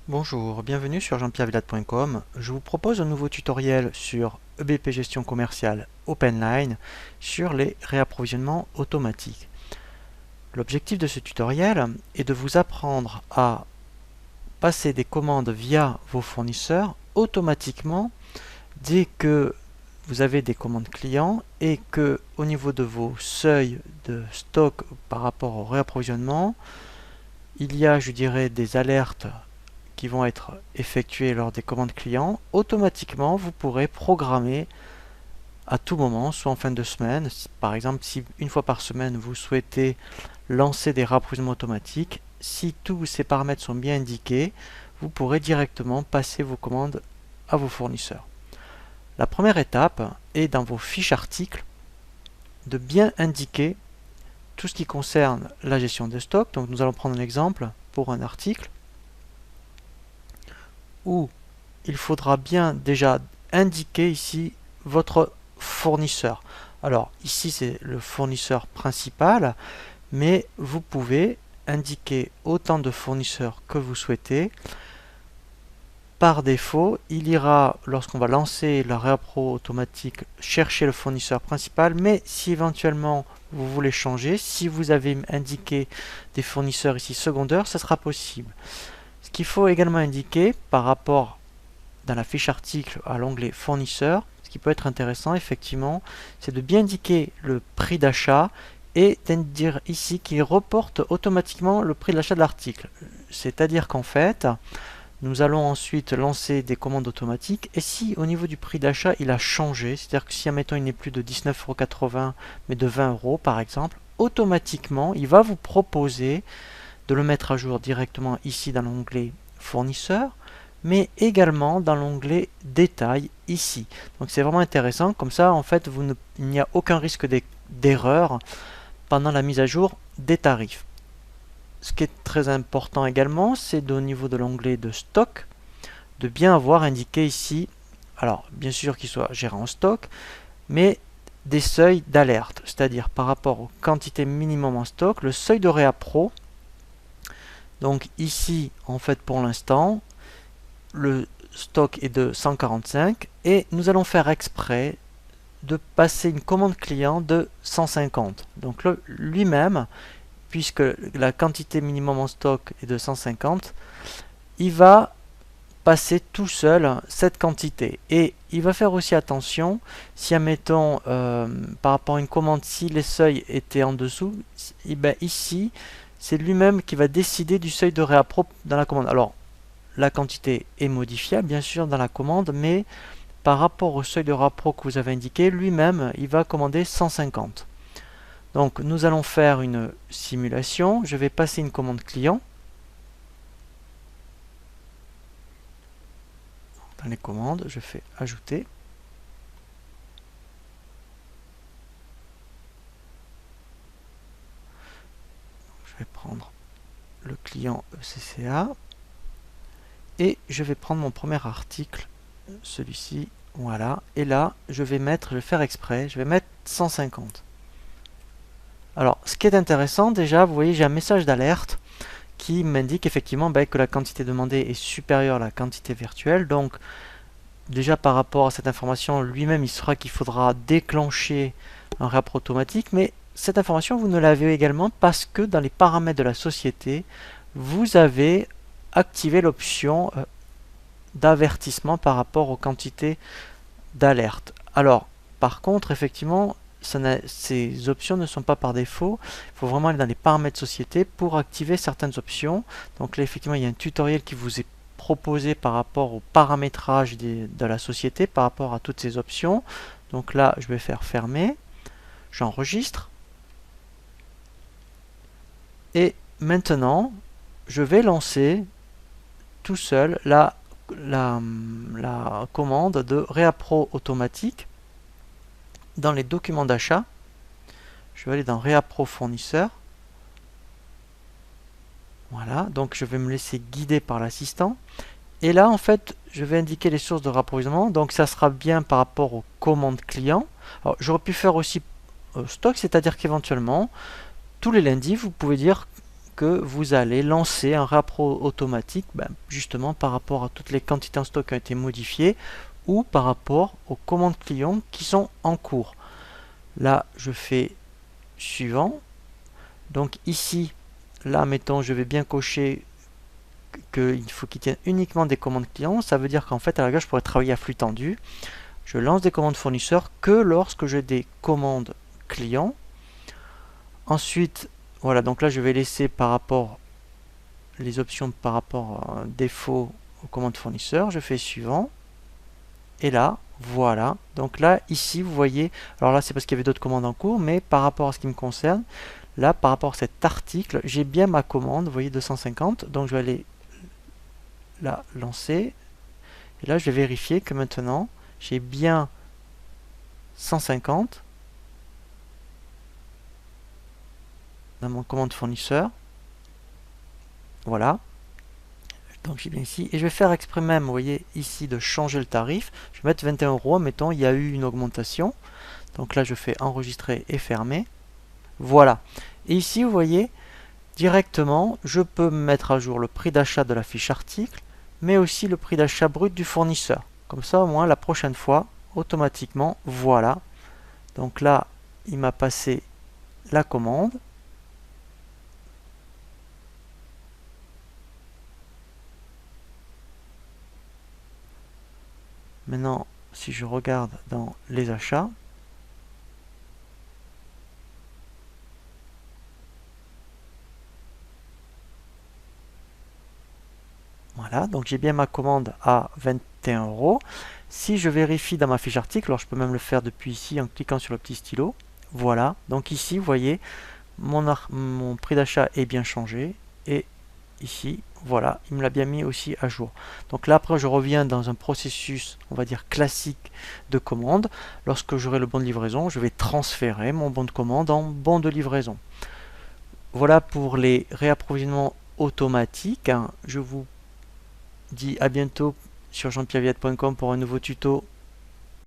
Bonjour, bienvenue sur jean-pierre-villade.com. Je vous propose un nouveau tutoriel sur EBP Gestion Commerciale OpenLine sur les réapprovisionnements automatiques. L'objectif de ce tutoriel est de vous apprendre à passer des commandes via vos fournisseurs automatiquement dès que vous avez des commandes clients et que au niveau de vos seuils de stock par rapport au réapprovisionnement, il y a, je dirais, des alertes qui vont être effectuées lors des commandes clients. Automatiquement, vous pourrez programmer à tout moment, soit en fin de semaine, par exemple si une fois par semaine vous souhaitez lancer des réapprovisionnements automatiques, si tous ces paramètres sont bien indiqués, vous pourrez directement passer vos commandes à vos fournisseurs. La première étape est dans vos fiches articles de bien indiquer tout ce qui concerne la gestion de stock. Donc nous allons prendre un exemple pour un article où il faudra bien déjà indiquer ici votre fournisseur. Alors ici c'est le fournisseur principal, mais vous pouvez indiquer autant de fournisseurs que vous souhaitez. Par défaut, il ira, lorsqu'on va lancer la réappro automatique, chercher le fournisseur principal, mais si éventuellement vous voulez changer, si vous avez indiqué des fournisseurs ici secondaires, ce sera possible. Ce qu'il faut également indiquer par rapport dans la fiche article à l'onglet fournisseur, ce qui peut être intéressant effectivement, c'est de bien indiquer le prix d'achat et de dire ici qu'il reporte automatiquement le prix de l'achat de l'article. C'est-à-dire qu'en fait, nous allons ensuite lancer des commandes automatiques et si au niveau du prix d'achat il a changé, c'est-à-dire que si admettons il n'est plus de 19,80 € mais de 20 € par exemple, automatiquement il va vous proposer de le mettre à jour directement ici dans l'onglet fournisseur, mais également dans l'onglet détail ici. Donc c'est vraiment intéressant, comme ça en fait il n'y a aucun risque d'erreur pendant la mise à jour des tarifs. Ce qui est très important également, c'est au niveau de l'onglet de stock, de bien avoir indiqué ici, alors bien sûr qu'il soit géré en stock, mais des seuils d'alerte, c'est-à-dire par rapport aux quantités minimum en stock, le seuil de réappro. Donc ici, en fait, pour l'instant, le stock est de 145 et nous allons faire exprès de passer une commande client de 150. Donc lui-même, puisque la quantité minimum en stock est de 150, il va passer tout seul cette quantité. Et il va faire aussi attention, si admettons, par rapport à une commande, si les seuils étaient en dessous, et bien ici, c'est lui-même qui va décider du seuil de réappro dans la commande. Alors, la quantité est modifiable, bien sûr, dans la commande, mais par rapport au seuil de réappro que vous avez indiqué, lui-même, il va commander 150. Donc, nous allons faire une simulation. Je vais passer une commande client. Dans les commandes, je fais ajouter. Je vais prendre le client ECCA et je vais prendre mon premier article, celui-ci, voilà, et là je vais faire exprès, je vais mettre 150. Alors ce qui est intéressant déjà, vous voyez j'ai un message d'alerte qui m'indique effectivement que la quantité demandée est supérieure à la quantité virtuelle, donc déjà par rapport à cette information, lui-même il saura qu'il faudra déclencher un réappro automatique, mais cette information, vous ne l'avez également parce que dans les paramètres de la société, vous avez activé l'option d'avertissement par rapport aux quantités d'alerte. Alors, par contre, effectivement, ces options ne sont pas par défaut. Il faut vraiment aller dans les paramètres société pour activer certaines options. Donc là, effectivement, il y a un tutoriel qui vous est proposé par rapport au paramétrage de la société, par rapport à toutes ces options. Donc là, je vais faire fermer. J'enregistre. Et maintenant, je vais lancer tout seul la commande de réappro automatique dans les documents d'achat. Je vais aller dans réappro fournisseur. Voilà, donc je vais me laisser guider par l'assistant. Et là, en fait, je vais indiquer les sources de réapprovisionnement. Donc ça sera bien par rapport aux commande client. Alors j'aurais pu faire aussi stock, c'est-à-dire qu'éventuellement, tous les lundis, vous pouvez dire que vous allez lancer un rapport automatique, justement par rapport à toutes les quantités en stock qui ont été modifiées ou par rapport aux commandes clients qui sont en cours. Là, je fais suivant. Donc ici, là, mettons, je vais bien cocher qu'il faut qu'il tienne uniquement des commandes clients. Ça veut dire qu'en fait, à la rigueur, je pourrais travailler à flux tendu. Je lance des commandes fournisseurs que lorsque j'ai des commandes clients. Ensuite, voilà, donc là, je vais laisser par rapport les options par rapport à défaut aux commandes fournisseurs. Je fais suivant. Et là, voilà. Donc là, ici, vous voyez, alors là, c'est parce qu'il y avait d'autres commandes en cours, mais par rapport à ce qui me concerne, là, par rapport à cet article, j'ai bien ma commande, vous voyez, 250. Donc je vais aller la lancer. Et là, je vais vérifier que maintenant, j'ai bien 150 dans mon commande fournisseur. Voilà. Donc j'ai bien ici. Et je vais faire exprès même, vous voyez, ici, de changer le tarif. Je vais mettre 21 €. Mettons, il y a eu une augmentation. Donc là, je fais enregistrer et fermer. Voilà. Et ici, vous voyez, directement, je peux mettre à jour le prix d'achat de la fiche article, mais aussi le prix d'achat brut du fournisseur. Comme ça, au moins, la prochaine fois, automatiquement, voilà. Donc là, il m'a passé la commande. Maintenant, si je regarde dans les achats, voilà, donc j'ai bien ma commande à 21 €. Si je vérifie dans ma fiche article, alors je peux même le faire depuis ici en cliquant sur le petit stylo. Voilà, donc ici, vous voyez, mon prix d'achat est bien changé. Et ici, voilà, il me l'a bien mis aussi à jour. Donc là, après, je reviens dans un processus, on va dire, classique de commande. Lorsque j'aurai le bon de livraison, je vais transférer mon bon de commande en bon de livraison. Voilà pour les réapprovisionnements automatiques. Je vous dis à bientôt sur jeanpierrevillette.com pour un nouveau tuto